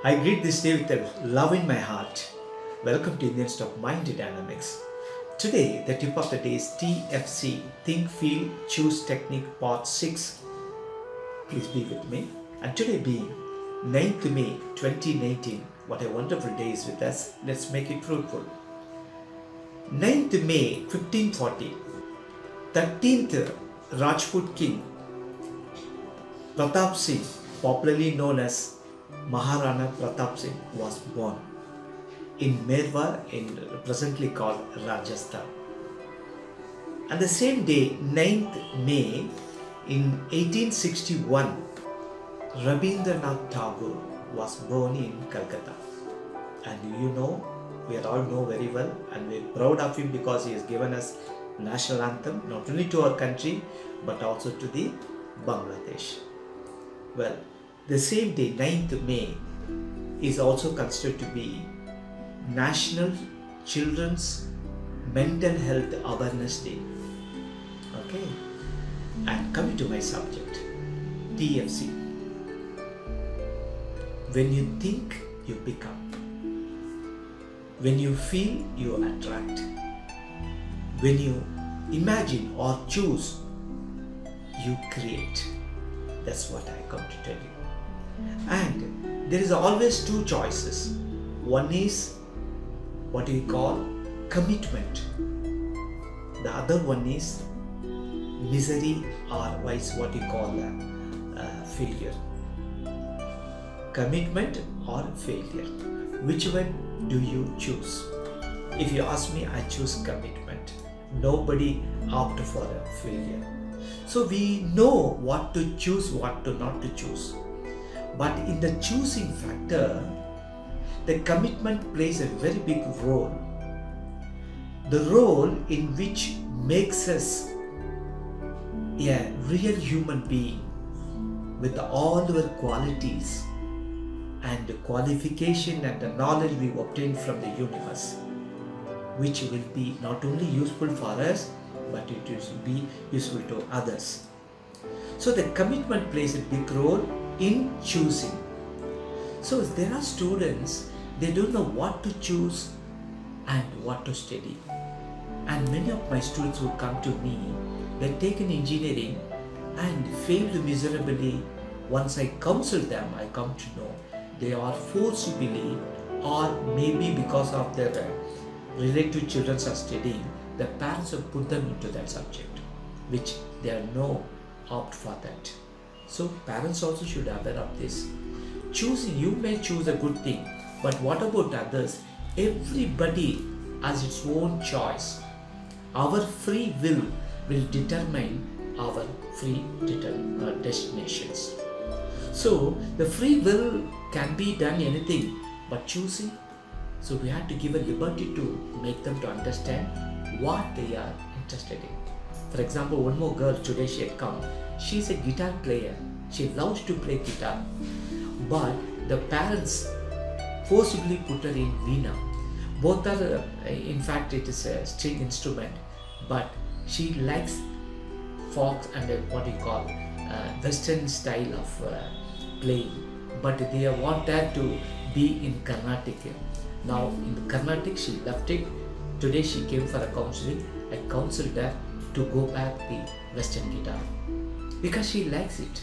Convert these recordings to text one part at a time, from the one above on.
I greet this day with a love in my heart. Welcome to Indian Stock Mind Dynamics. Today, the tip of the day is TFC, Think, Feel, Choose Technique Part 6. Please be with me. And today being 9th May 2019, what a wonderful day is with us. Let's make it fruitful. 9th May 1540, 13th Rajput King Pratap Singh, popularly known as Maharana Pratap Singh, was born in Merwar, presently called Rajasthan. And the same day, 9th May in 1861, Rabindranath Tagore was born in Calcutta. And you know, we all know very well, and we're proud of him because he has given us national anthem, not only to our country, but also to the Bangladesh. Well, the same day, 9th May, is also considered to be National Children's Mental Health Awareness Day. Okay, and coming to my subject, TFC. When you think, you become. When you feel, you attract. When you imagine or choose, you create. That's what I come to tell you. And there is always two choices. One is what we call commitment. The other one is misery, or what we call failure. Commitment or failure. Which one do you choose? If you ask me, I choose commitment. Nobody opt for a failure. So we know what to choose, what to not to choose. But in the choosing factor, the commitment plays a very big role. The role in which makes us a real human being with all our qualities and the qualification and the knowledge we obtain from the universe, which will be not only useful for us, but it will be useful to others. So the commitment plays a big role in choosing. So there are students, they don't know what to choose and what to study. And many of my students who come to me, they've taken engineering and failed miserably. Once I counsel them, I come to know they are forcibly, or maybe because of their relative children are studying, the parents have put them into that subject, which they are no opt for that. So parents also should be aware of this. Choosing, you may choose a good thing, but what about others? Everybody has its own choice. Our free will determine our free destinations. So the free will can be done anything, but choosing, so we have to give a liberty to make them to understand what they are interested in. For example, one more girl today, she had come. She's a guitar player. She loves to play guitar, but the parents forcibly put her in veena. Both are, in fact, it is a string instrument, but she likes folk and what you call Western style of playing. But they want her to be in Carnatic. Now in the Carnatic, she left it. Today she came for a counseling. I counseled her to go back the Western guitar because she likes it.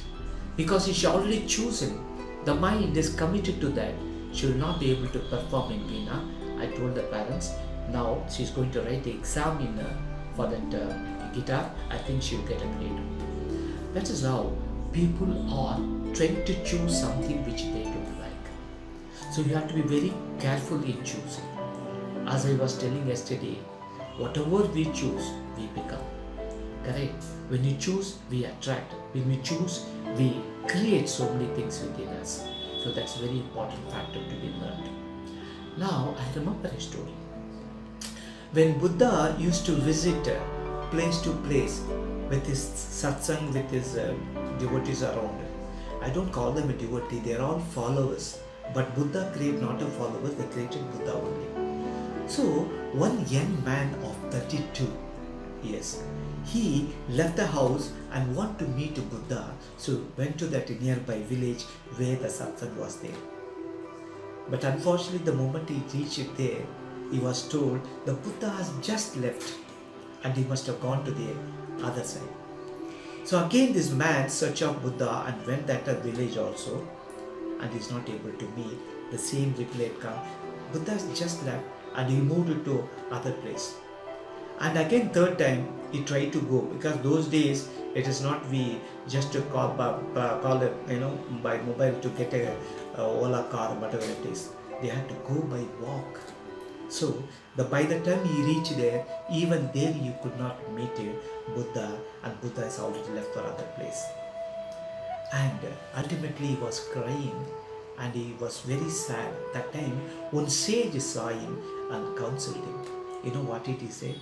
Because she's already chosen. The mind is committed to that. She will not be able to perform in Veena. I told the parents, now she's going to write the exam for that guitar. I think she'll get a grade. That is how people are trying to choose something which they don't like. So you have to be very careful in choosing. As I was telling yesterday, whatever we choose, we become. Correct? When you choose, we attract. When we choose, we create so many things within us. So that's a very important factor to be learned. Now, I remember a story. When Buddha used to visit place to place with his satsang, with his devotees around, I don't call them a devotee, they are all followers. But Buddha created not a followers, they created Buddha only. So, one young man of 32 years, he left the house and wanted to meet Buddha, so went to that nearby village where the satsang was there. But unfortunately, the moment he reached there, he was told the Buddha has just left and he must have gone to the other side. So again this man searched of Buddha and went at a village also, and is not able to meet. The same reply had come. Buddha has just left and he moved to other place. And again third time he tried to go, because those days it is not we just to call it, by mobile to get a Ola car, whatever it is. They had to go by walk. So by the time he reached there, even there you could not meet Buddha, and Buddha is already left for other place. And ultimately he was crying and he was very sad. That time one sage saw him and counseled him. You know what it is said?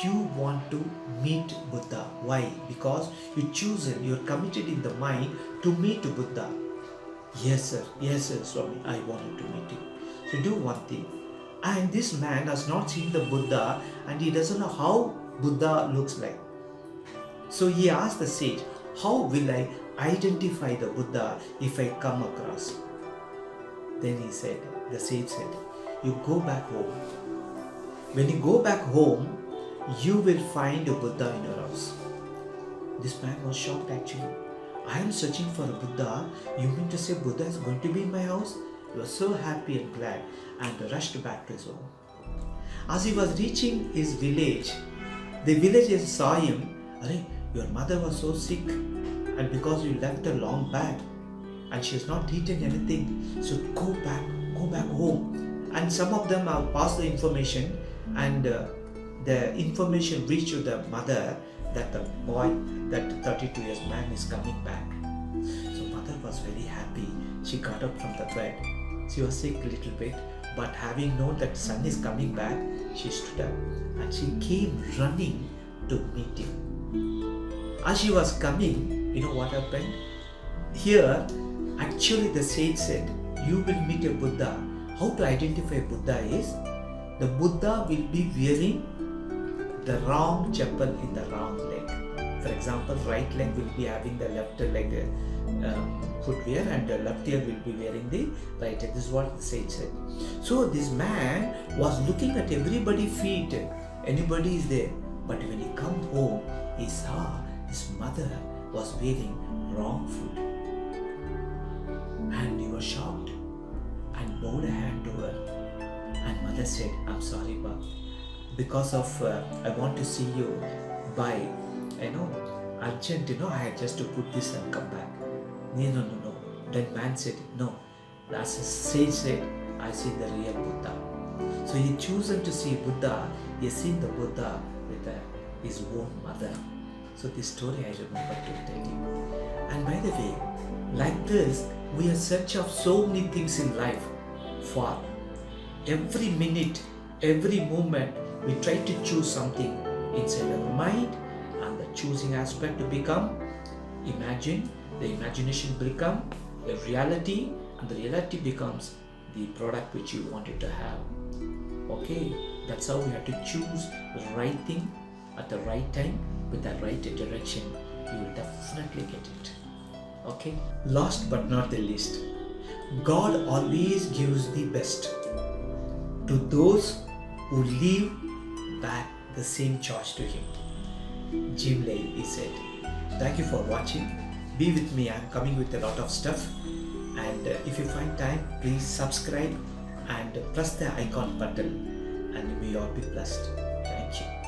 You want to meet Buddha. Why? Because you chosen, you are committed in the mind to meet Buddha. Yes sir, Swami, I wanted to meet him. So do one thing. And this man has not seen the Buddha and he doesn't know how Buddha looks like. So he asked the sage, how will I identify the Buddha if I come across? Then the sage said, you go back home. When you go back home, you will find a Buddha in your house. This man was shocked actually. I am searching for a Buddha. You mean to say Buddha is going to be in my house? He was so happy and glad and rushed back to his home. As he was reaching his village, the villagers saw him. Your mother was so sick, and because you left her long back and she has not eaten anything, so go back home. And some of them have passed the information, and the information reached to the mother that the boy, that 32 years man is coming back. So mother was very happy. She got up from the bed. She was sick a little bit, but having known that son is coming back, she stood up and she came running to meet him. As she was coming, you know what happened? Here, actually the sage said, you will meet a Buddha. How to identify a Buddha is, the Buddha will be wearing the wrong chapel in the wrong leg. For example, right leg will be having the left leg footwear, and the left ear will be wearing the right leg. This is what the sage said. So this man was looking at everybody's feet. Anybody is there. But when he come home, he saw his mother was wearing wrong foot. And he was shocked and bowed a hand to her. And mother said, I'm sorry, Ba. Because of, I want to see you by, urgent, I had just to put this and come back. No. Then man said, no. As the sage said, I see the real Buddha. So he chosen to see Buddha. He has seen the Buddha with his own mother. So this story I remember to tell you. And by the way, like this, we are search of so many things in life. For every minute, every moment, we try to choose something inside our mind, and the choosing aspect to become imagine, the imagination become a reality, and the reality becomes the product which you wanted to have. Okay, that's how we have to choose the right thing at the right time with the right direction. You will definitely get it. Okay, last but not the least, God always gives the best to those who leave back the same charge to Him. Jim Lay, he said. Thank you for watching. Be with me. I'm coming with a lot of stuff. And if you find time, please subscribe and press the icon button. And may you all be blessed. Thank you.